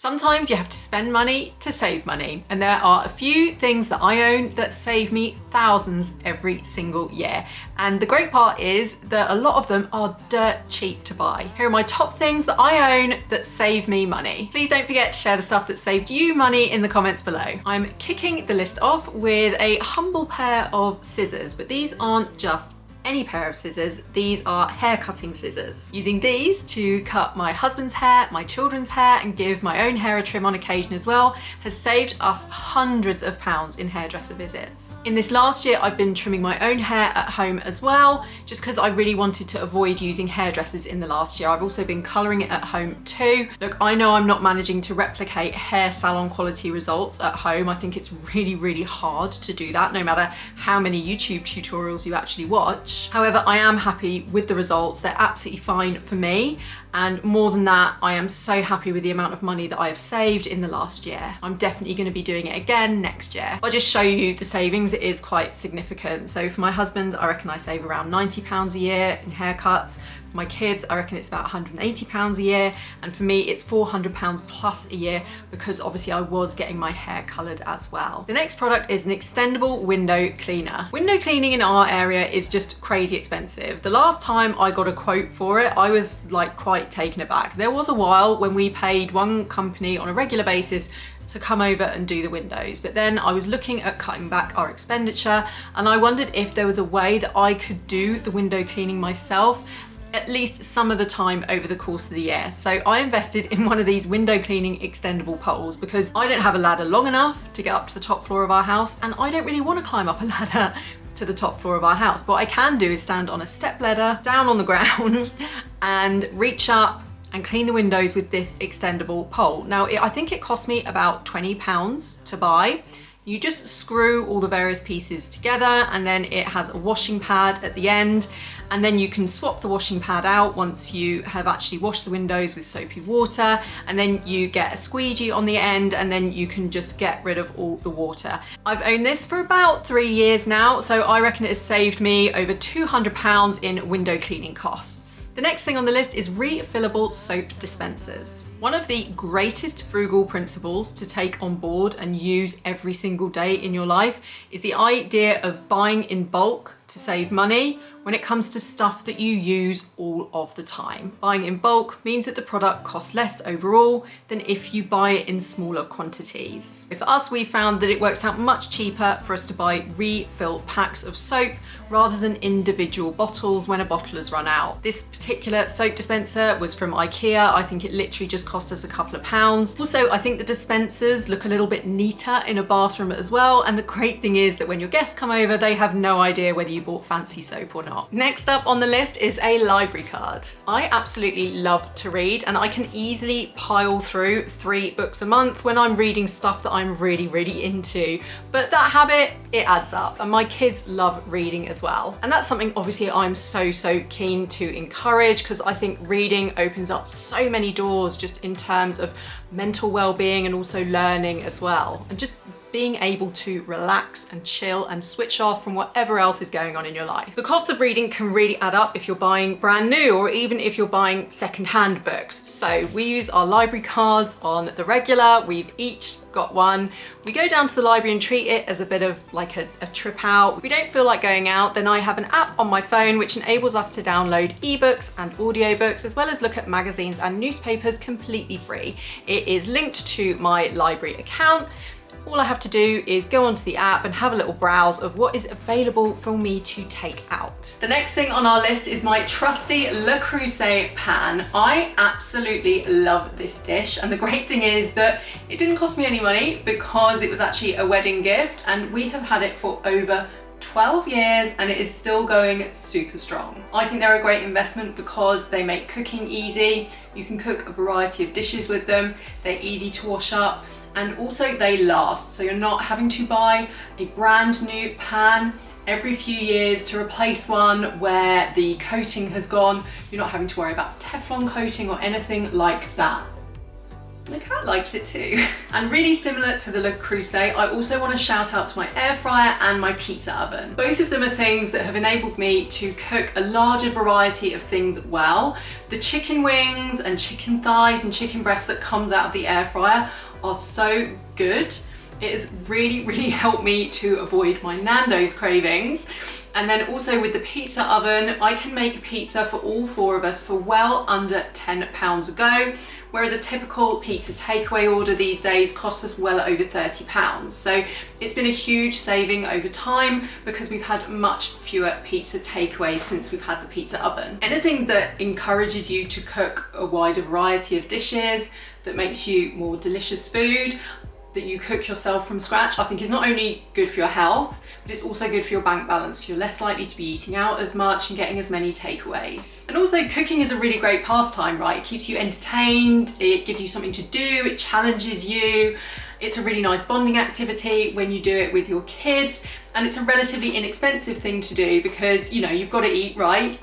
Sometimes you have to spend money to save money, and there are a few things that I own that save me thousands every single year. And the great part is that a lot of them are dirt cheap to buy. Here are my top things that I own that save me money. Please don't forget to share the stuff that saved you money in the comments below. I'm kicking the list off with a humble pair of scissors, but these aren't just any pair of scissors, these are hair cutting scissors. Using these to cut my husband's hair, my children's hair, and give my own hair a trim on occasion as well, has saved us hundreds of pounds in hairdresser visits. In this last year, I've been trimming my own hair at home as well, just because I really wanted to avoid using hairdressers in the last year. I've also been colouring it at home too. Look, I know I'm not managing to replicate hair salon quality results at home. I think it's really, really hard to do that, no matter how many YouTube tutorials you actually watch. However, I am happy with the results. They're absolutely fine for me. And more than that, I am so happy with the amount of money that I have saved in the last year. I'm definitely going to be doing it again next year. I'll just show you the savings. It is quite significant. So for my husband, I reckon I save around £90 a year in haircuts. For my kids, I reckon it's about £180 a year. And for me, it's £400 plus a year, because obviously I was getting my hair coloured as well. The next product is an extendable window cleaner. Window cleaning in our area is just crazy expensive. The last time I got a quote for it, I was like quite taken aback. There was a while when we paid one company on a regular basis to come over and do the windows, but then I was looking at cutting back our expenditure, and I wondered if there was a way that I could do the window cleaning myself at least some of the time over the course of the year. So I invested in one of these window cleaning extendable poles, because I don't have a ladder long enough to get up to the top floor of our house, and I don't really want to climb up a ladder to the top floor of our house. But what I can do is stand on a step ladder down on the ground and reach up and clean the windows with this extendable pole. Now, I think it cost me about £20 to buy. You just screw all the various pieces together, and then it has a washing pad at the end, and then you can swap the washing pad out once you have actually washed the windows with soapy water, and then you get a squeegee on the end, and then you can just get rid of all the water. I've owned this for about 3 years now, so I reckon it has saved me over £200 in window cleaning costs. The next thing on the list is refillable soap dispensers. One of the greatest frugal principles to take on board and use every single day in your life is the idea of buying in bulk to save money when it comes to stuff that you use all of the time. Buying in bulk means that the product costs less overall than if you buy it in smaller quantities. For us, we found that it works out much cheaper for us to buy refill packs of soap rather than individual bottles when a bottle has run out. This particular soap dispenser was from IKEA. I think it literally just cost us a couple of pounds. Also, I think the dispensers look a little bit neater in a bathroom as well. And the great thing is that when your guests come over, they have no idea whether you bought fancy soap or not. Next up on the list is a library card. I absolutely love to read, and I can easily pile through 3 books a month when I'm reading stuff that I'm really, really into. But that habit, it adds up, and my kids love reading as well. And that's something obviously I'm so keen to encourage, because I think reading opens up so many doors just in terms of mental well-being and also learning as well. And just being able to relax and chill and switch off from whatever else is going on in your life. The cost of reading can really add up if you're buying brand new, or even if you're buying secondhand books. So we use our library cards on the regular. We've each got one. We go down to the library and treat it as a bit of like a trip out. If we don't feel like going out, then I have an app on my phone which enables us to download ebooks and audiobooks, as well as look at magazines and newspapers completely free. It is linked to my library account. All I have to do is go onto the app and have a little browse of what is available for me to take out. The next thing on our list is my trusty Le Creuset pan. I absolutely love this dish, and the great thing is that it didn't cost me any money because it was actually a wedding gift, and we have had it for over 12 years and it is still going super strong. I think they're a great investment because they make cooking easy. You can cook a variety of dishes with them. They're easy to wash up, and also they last. So you're not having to buy a brand new pan every few years to replace one where the coating has gone. You're not having to worry about Teflon coating or anything like that. The cat likes it too. And really similar to the Le Creuset, I also want to shout out to my air fryer and my pizza oven. Both of them are things that have enabled me to cook a larger variety of things well. The chicken wings and chicken thighs and chicken breasts that comes out of the air fryer are so good. It has really helped me to avoid my Nando's cravings. And then also with the pizza oven, I can make pizza for all 4 of us for well under £10 a go, whereas a typical pizza takeaway order these days costs us well over £30. So it's been a huge saving over time because we've had much fewer pizza takeaways since we've had the pizza oven. Anything that encourages you to cook a wider variety of dishes, that makes you more delicious food, that you cook yourself from scratch, I think is not only good for your health, but it's also good for your bank balance. You're less likely to be eating out as much and getting as many takeaways. And also cooking is a really great pastime, right? It keeps you entertained, it gives you something to do, it challenges you. It's a really nice bonding activity when you do it with your kids, and it's a relatively inexpensive thing to do because, you know, you've got to eat, right?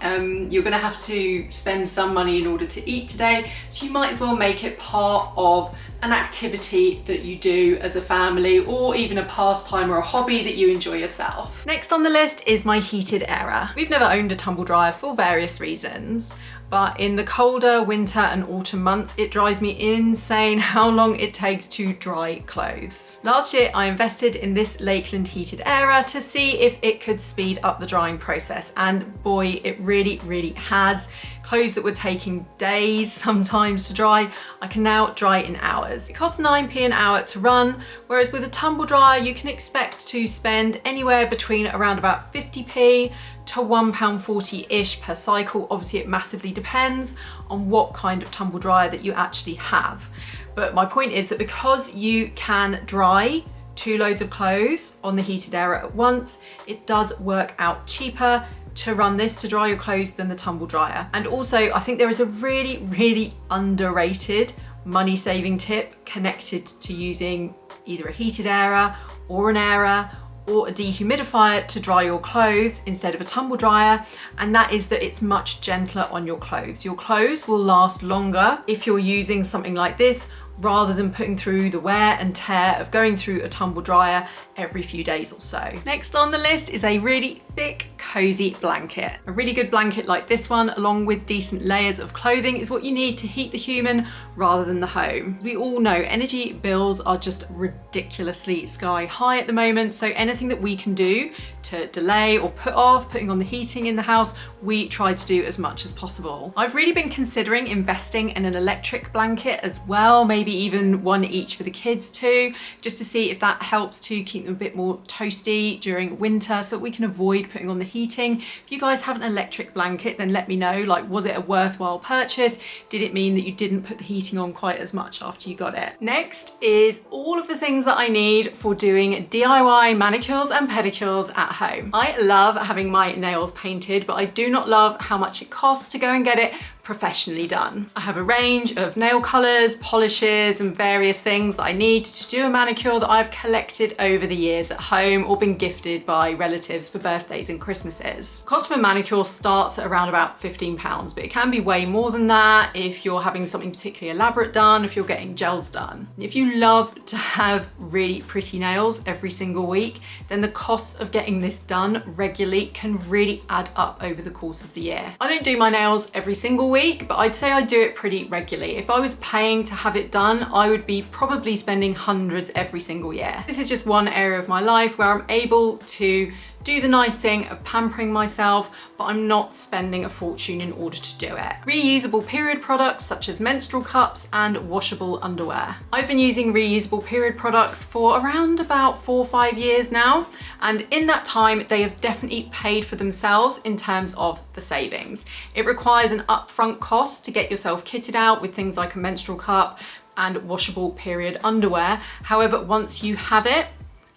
You're gonna have to spend some money in order to eat today, so you might as well make it part of an activity that you do as a family, or even a pastime or a hobby that you enjoy yourself. Next on the list is my heated airer. We've never owned a tumble dryer for various reasons, but in the colder winter and autumn months, it drives me insane how long it takes to dry clothes. Last year, I invested in this Lakeland heated airer to see if it could speed up the drying process, and boy, it really has. Clothes that were taking days sometimes to dry, I can now dry in hours. It costs 9p an hour to run, whereas with a tumble dryer, you can expect to spend anywhere between around about 50p to £1.40-ish per cycle. Obviously, it massively depends on what kind of tumble dryer that you actually have. But my point is that because you can dry 2 loads of clothes on the heated airer at once, it does work out cheaper to run this to dry your clothes than the tumble dryer. And also, I think there is a really underrated money saving tip connected to using either a heated airer or an airer or a dehumidifier to dry your clothes instead of a tumble dryer, and that is that it's much gentler on your clothes. Your clothes will last longer if you're using something like this rather than putting through the wear and tear of going through a tumble dryer every few days or so. Next on the list is a really thick, cozy blanket. A really good blanket like this one, along with decent layers of clothing, is what you need to heat the human rather than the home. We all know energy bills are just ridiculously sky high at the moment, so anything that we can do to delay or put off putting on the heating in the house, we try to do as much as possible. I've really been considering investing in an electric blanket as well, maybe even one each for the kids too, just to see if that helps to keep them a bit more toasty during winter so that we can avoid putting on the heating. If you guys have an electric blanket, then let me know, like, was it a worthwhile purchase? Did it mean that you didn't put the heating on quite as much after you got it? Next is all of the things that I need for doing DIY manicures and pedicures at home. I love having my nails painted, but I do not love how much it costs to go and get it professionally done. I have a range of nail colors, polishes, and various things that I need to do a manicure that I've collected over the years at home or been gifted by relatives for birthdays and Christmases. Cost of a manicure starts at around about £15, but it can be way more than that if you're having something particularly elaborate done, if you're getting gels done. If you love to have really pretty nails every single week, then the cost of getting this done regularly can really add up over the course of the year. I don't do my nails every single week, but I'd say I do it pretty regularly. If I was paying to have it done, I would be probably spending hundreds every single year. This is just one area of my life where I'm able to do the nice thing of pampering myself, but I'm not spending a fortune in order to do it. Reusable period products such as menstrual cups and washable underwear. I've been using reusable period products for around about 4 or 5 years now, and in that time they have definitely paid for themselves in terms of the savings. It requires an upfront cost to get yourself kitted out with things like a menstrual cup and washable period underwear. However, once you have it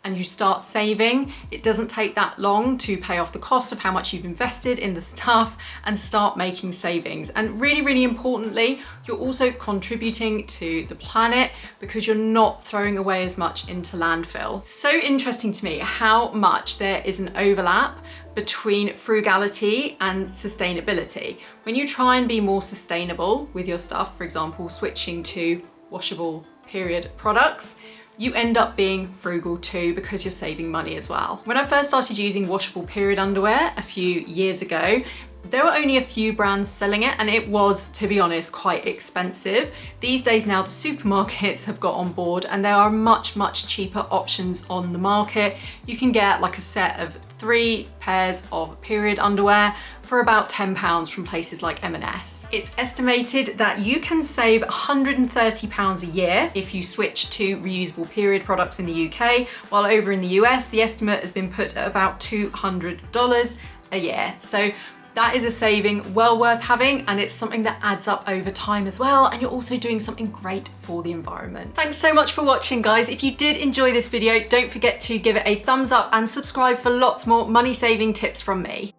and you start saving, it doesn't take that long to pay off the cost of how much you've invested in the stuff and start making savings. And really importantly, you're also contributing to the planet because you're not throwing away as much into landfill. So interesting to me how much there is an overlap between frugality and sustainability. When you try and be more sustainable with your stuff, for example, switching to washable period products, you end up being frugal too because you're saving money as well. When I first started using washable period underwear a few years ago, there were only a few brands selling it and it was, to be honest, quite expensive. These days now the supermarkets have got on board and there are much cheaper options on the market. You can get like a set of 3 pairs of period underwear for about £10 from places like M&S. It's estimated that you can save £130 a year if you switch to reusable period products in the UK, while over in the US, the estimate has been put at about $200 a year. So that is a saving well worth having, and it's something that adds up over time as well, and you're also doing something great for the environment. Thanks so much for watching, guys. If you did enjoy this video, don't forget to give it a thumbs up and subscribe for lots more money saving tips from me.